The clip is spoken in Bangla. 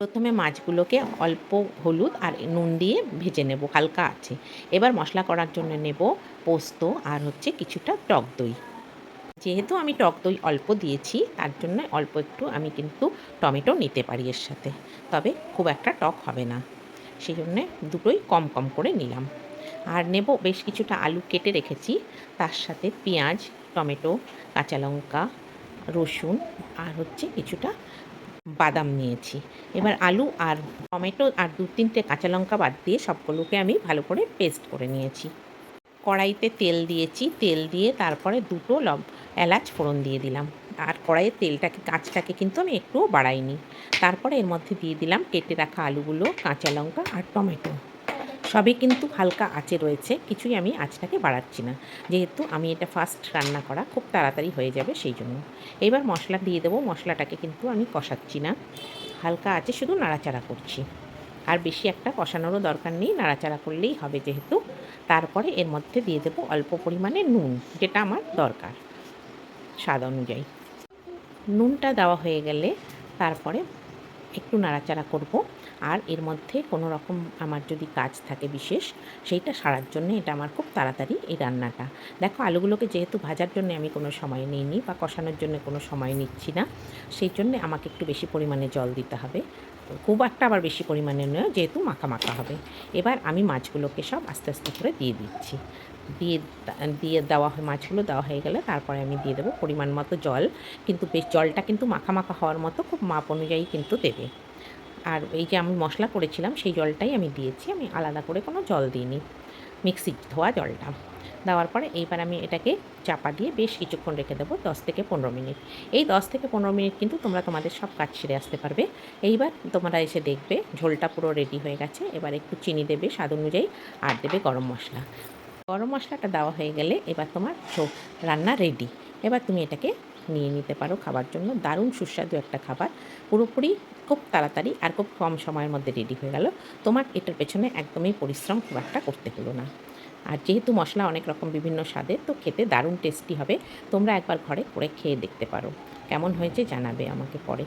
প্রথমে মাছগুলোকে অল্প হলুদ আর নুন দিয়ে ভেজে নেব হালকা আছে। এবার মশলা করার জন্য নেব পোস্ত আর কিছুটা টক দই। যেহেতু আমি টক দই অল্প দিয়েছি তার জন্য অল্প একটু আমি কিন্তু টমেটো নিতে পারি এর সাথে, তবে খুব একটা টক হবে না, সেই জন্যে দুটোই কম কম করে নিলাম। আর নেব বেশ কিছুটা আলু কেটে রেখেছি, তার সাথে পেঁয়াজ, টমেটো, কাঁচা লঙ্কা, রসুন আর কিছুটা বাদাম নিয়েছি। এবার আলু আর টমেটো আর ২-৩টে কাঁচা লঙ্কা বাদ দিয়ে সবগুলোকে আমি ভালো করে পেস্ট করে নিয়েছি। কড়াইতে তেল দিয়েছি, তেল দিয়ে তারপরে ২টো এলাচ ফোড়ন দিয়ে দিলাম। আর কড়াইয়ের আঁচটাকে কিন্তু আমি একটুও বাড়াইনি। তারপরে এর মধ্যে দিয়ে দিলাম কেটে রাখা আলুগুলো, কাঁচা লঙ্কা আর টমেটো। সবই কিন্তু হালকা আঁচে রয়েছে, কিছুই আমি আঁচটাকে বাড়াচ্ছি না। যেহেতু আমি এটা ফার্স্ট রান্না করা, খুব তাড়াতাড়ি হয়ে যাবে সেই জন্য। এবার মশলা দিয়ে দেবো, মশলাটাকে কিন্তু আমি কষাচ্ছি না। হালকা আঁচে শুধু নাড়াচাড়া করছি। আর বেশি একটা কষানোরও দরকার নেই, নাড়াচাড়া করলেই হবে যেহেতু। তারপরে এর মধ্যে দিয়ে দেবো অল্প পরিমাণে নুন, যেটা আমার দরকার স্বাদ অনুযায়ী। নুনটা দেওয়া হয়ে গেলে তারপরে একটু নাড়াচাড়া করব। আর এর মধ্যে কোনো রকম আমার যদি কাজ থাকে বিশেষ, সেইটা সারার জন্য এটা আমার খুব তাড়াতাড়ি এই রান্নাটা। দেখো আলুগুলোকে যেহেতু ভাজার জন্য আমি কোনো সময় নিইনি বা কষানোর জন্য কোনো সময় নিচ্ছি না, সেই জন্যে আমাকে একটু বেশি পরিমাণে জল দিতে হবে। খুব একটা আবার বেশি পরিমাণে নয়, যেহেতু মাখা মাখা হবে। এবার আমি মাছগুলোকে সব আস্তে আস্তে করে দিয়ে দিচ্ছি। দিয়ে দিয়ে দেওয়া হয়, মাছগুলো দেওয়া হয়ে গেলে তারপরে আমি দিয়ে দেবো পরিমাণ মতো জল। কিন্তু বেশ জলটা কিন্তু মাখা মাখা হওয়ার মতো খুব মাপ অনুযায়ী কিন্তু দেবে। আর এই যে আমি মশলা করেছিলাম সেই জলটাই আমি দিয়েছি, আমি আলাদা করে কোনো জল দিইনি, মিক্সির ধোয়া জলটা। দেওয়ার পরে এইবার আমি এটাকে চাপা দিয়ে বেশ কিছুক্ষণ রেখে দেবো, 10 থেকে 15 মিনিট। এই 10 থেকে 15 মিনিট কিন্তু তোমরা তোমাদের সব কাজ সেরে আসতে পারবে। এইবার তোমরা এসে দেখবে ঝোলটা পুরো রেডি হয়ে গেছে। এবার একটু চিনি দেবে স্বাদ অনুযায়ী আর দেবে গরম মশলা। গরম মশলাটা দেওয়া হয়ে গেলে এবার তোমার রান্না রেডি। এবার তুমি এটাকে নিয়ে নিতে পারো খাবার জন্য। দারুণ সুস্বাদু একটা খাবার, পুরোপুরি খুব তাড়াতাড়ি আর খুব কম সময়ের মধ্যে রেডি হয়ে গেল। তোমার এটার পেছনে একদমই পরিশ্রম খুব একটা করতে হলো না। আর যেহেতু মশলা অনেক রকম বিভিন্ন স্বাদের, তো খেতে দারুণ টেস্টি হবে। তোমরা একবার ঘরে করে খেয়ে দেখতে পারো, কেমন হয়েছে জানাবে আমাকে পরে।